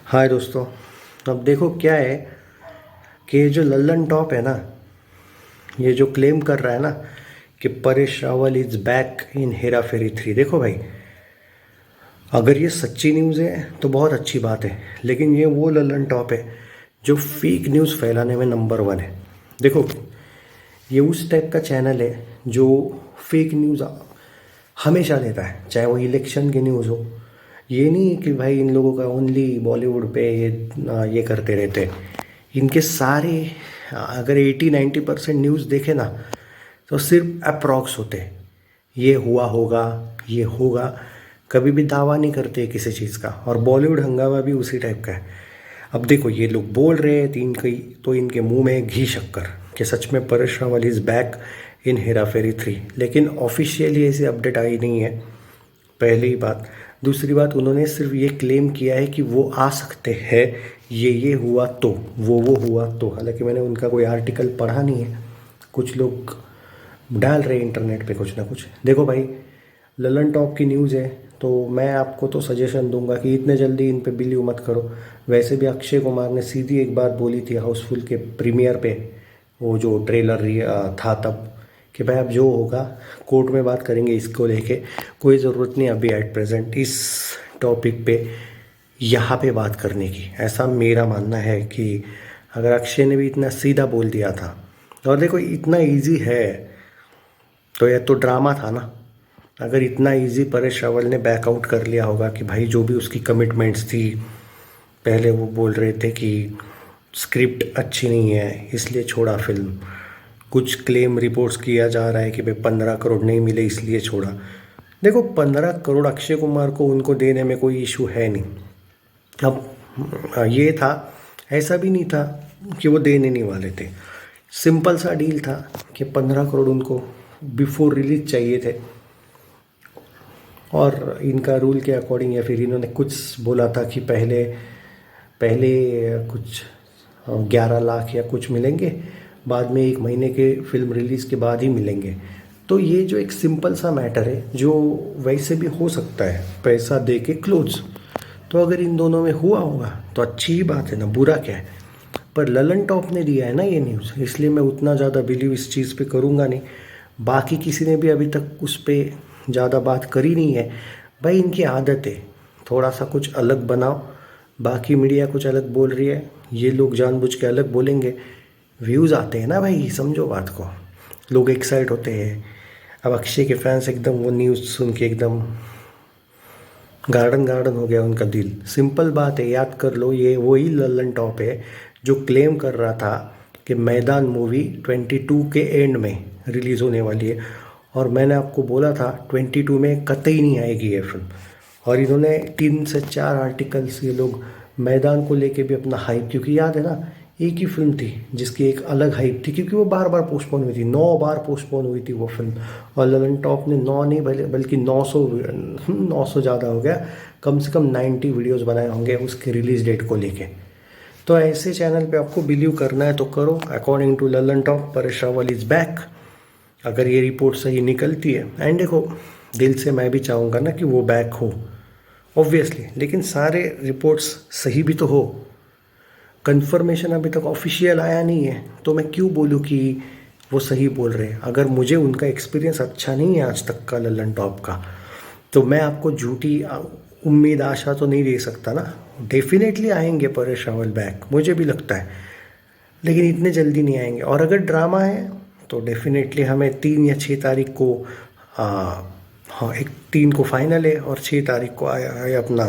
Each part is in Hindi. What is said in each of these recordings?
हाय दोस्तों। अब देखो क्या है कि ये जो लल्लन टॉप है ना, ये जो क्लेम कर रहा है ना कि Paresh Rawal is back in Hera Pheri 3। देखो भाई, अगर ये सच्ची न्यूज़ है तो बहुत अच्छी बात है, लेकिन ये वो लल्लन टॉप है जो फेक न्यूज़ फैलाने में नंबर वन है। देखो, ये उस टाइप का चैनल है जो फेक न्यूज़ हमेशा देता है, चाहे वो इलेक्शन की न्यूज़ हो। ये नहीं कि भाई इन लोगों का ओनली बॉलीवुड पे ये करते रहते हैं। इनके सारे अगर 80-90% न्यूज़ देखे ना तो सिर्फ अप्रॉक्स होते हैं। ये हुआ होगा, ये होगा, कभी भी दावा नहीं करते किसी चीज़ का। और बॉलीवुड हंगामा भी उसी टाइप का है। अब देखो, ये लोग बोल रहे हैं तो इनके मुंह में घी शक्कर कि सच में Paresh Rawal is back in Hera Pheri 3, लेकिन ऑफिशियली ऐसी अपडेट आई नहीं है, पहली बात। दूसरी बात, उन्होंने सिर्फ ये क्लेम किया है कि वो आ सकते हैं, ये हुआ तो वो हुआ तो। हालांकि मैंने उनका कोई आर्टिकल पढ़ा नहीं है, कुछ लोग डाल रहे इंटरनेट पे कुछ ना कुछ। देखो भाई, ललन टॉप की न्यूज़ है तो मैं आपको तो सजेशन दूंगा कि इतने जल्दी इन पे बिलीव मत करो। वैसे भी अक्षय कुमार ने सीधी एक बात बोली थी हाउसफुल के प्रीमियर पे, वो जो ट्रेलर था तब, कि भाई अब जो होगा कोर्ट में बात करेंगे इसको लेके, कोई ज़रूरत नहीं अभी एट प्रेजेंट इस टॉपिक पे यहाँ पे बात करने की। ऐसा मेरा मानना है कि अगर अक्षय ने भी इतना सीधा बोल दिया था, और देखो इतना इजी है तो यह तो ड्रामा था ना। अगर इतना इजी परेश रावल ने बैकआउट कर लिया होगा कि भाई जो भी उसकी कमिटमेंट्स थी, पहले वो बोल रहे थे कि स्क्रिप्ट अच्छी नहीं है इसलिए छोड़ा फिल्म, कुछ क्लेम रिपोर्ट्स किया जा रहा है कि भाई 15 करोड़ नहीं मिले इसलिए छोड़ा। देखो, 15 करोड़ अक्षय कुमार को उनको देने में कोई इशू है नहीं। अब ये था, ऐसा भी नहीं था कि वो देने नहीं वाले थे। सिंपल सा डील था कि 15 करोड़ उनको बिफोर रिलीज चाहिए थे, और इनका रूल के अकॉर्डिंग या फिर इन्होंने कुछ बोला था कि पहले पहले कुछ 11 लाख या कुछ मिलेंगे, बाद में 1 महीने के फिल्म रिलीज़ के बाद ही मिलेंगे। तो ये जो एक सिंपल सा मैटर है जो वैसे भी हो सकता है, पैसा दे के क्लोज। तो अगर इन दोनों में हुआ होगा तो अच्छी ही बात है ना, बुरा क्या है। पर ललन टॉप ने दिया है ना ये न्यूज़, इसलिए मैं उतना ज़्यादा बिलीव इस चीज़ पे करूँगा नहीं। बाकी किसी ने भी अभी तक उस पर ज़्यादा बात करी नहीं है। भाई इनकी आदत है थोड़ा सा कुछ अलग बनाओ, बाकी मीडिया कुछ अलग बोल रही है, ये लोग जानबूझ के अलग बोलेंगे, व्यूज़ आते हैं ना भाई, समझो बात को। लोग एक्साइट होते हैं। अब अक्षय के फैंस एकदम वो न्यूज़ सुन के एकदम गार्डन गार्डन हो गया उनका दिल। सिंपल बात है, याद कर लो, ये वही लल्लन टॉप है जो क्लेम कर रहा था कि मैदान मूवी 22 के एंड में रिलीज़ होने वाली है, और मैंने आपको बोला था 22 में कतई नहीं आएगी ये फिल्म। और इन्होंने 3 से 4 आर्टिकल्स ये लोग मैदान को लेके भी अपना हाइप, क्योंकि याद है ना, एक ही फिल्म थी जिसकी एक अलग हाइप थी, क्योंकि वो बार बार पोस्टपोन हुई थी, 9 बार पोस्टपोन हुई थी वो फिल्म। और ललन टॉप ने 9 नहीं बल्कि 900 ज़्यादा हो गया, कम से कम 90 वीडियोस बनाए होंगे उसके रिलीज़ डेट को लेके। तो ऐसे चैनल पे आपको बिलीव करना है तो करो। According to Lallantop, Paresh Rawal is back, अगर ये रिपोर्ट सही निकलती है। एंड देखो, दिल से मैं भी चाहूँगा ना कि वो बैक हो ऑब्वियसली, लेकिन सारे रिपोर्ट्स सही भी तो हो। कंफर्मेशन अभी तक ऑफिशियल आया नहीं है तो मैं क्यों बोलूँ कि वो सही बोल रहे हैं। अगर मुझे उनका एक्सपीरियंस अच्छा नहीं है आज तक का ललन टॉप का, तो मैं आपको झूठी उम्मीद आशा तो नहीं दे सकता ना। डेफिनेटली आएंगे परेश रावल बैक, मुझे भी लगता है, लेकिन इतने जल्दी नहीं आएंगे। और अगर ड्रामा है तो डेफिनेटली हमें 3 या 6 तारीख को हाँ, 3 को फाइनल है और 6 तारीख को आया है अपना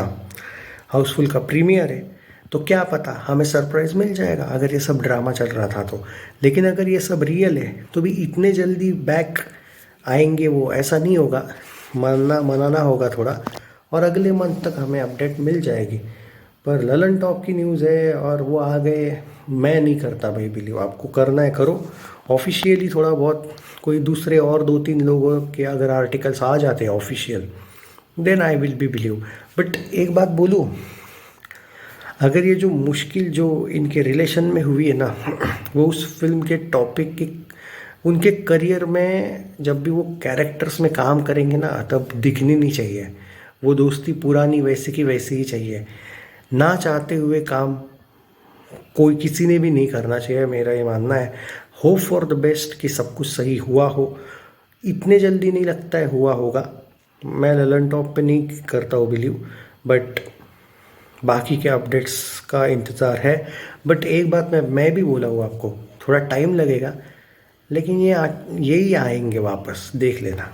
हाउसफुल का प्रीमियर है। तो क्या पता हमें सरप्राइज़ मिल जाएगा अगर ये सब ड्रामा चल रहा था तो। लेकिन अगर ये सब रियल है तो भी इतने जल्दी बैक आएंगे वो, ऐसा नहीं होगा। मनाना होगा थोड़ा, और अगले मंथ तक हमें अपडेट मिल जाएगी। पर ललन टॉप की न्यूज़ है और वो आ गए, मैं नहीं करता भाई बिलीव। आपको करना है करो ऑफिशियली, थोड़ा बहुत कोई दूसरे और 2-3 लोगों के अगर आर्टिकल्स आ जाते हैं official, then I will be believe. But एक बात बोलूँ, अगर ये जो मुश्किल जो इनके रिलेशन में हुई है ना, वो उस फिल्म के टॉपिक की उनके करियर में जब भी वो कैरेक्टर्स में काम करेंगे ना तब दिखनी नहीं चाहिए। वो दोस्ती पुरानी वैसे की वैसे ही चाहिए। ना चाहते हुए काम कोई किसी ने भी नहीं करना चाहिए, मेरा ये मानना है। होप फॉर द बेस्ट कि सब कुछ सही हुआ हो। इतने जल्दी नहीं लगता है हुआ होगा, मैं ललन टॉप पे नहीं करता हूँ बिलीव, बट बाकी के अपडेट्स का इंतज़ार है। बट एक बात मैं भी बोला हूँ आपको, थोड़ा टाइम लगेगा, लेकिन यही आएंगे वापस, देख लेना।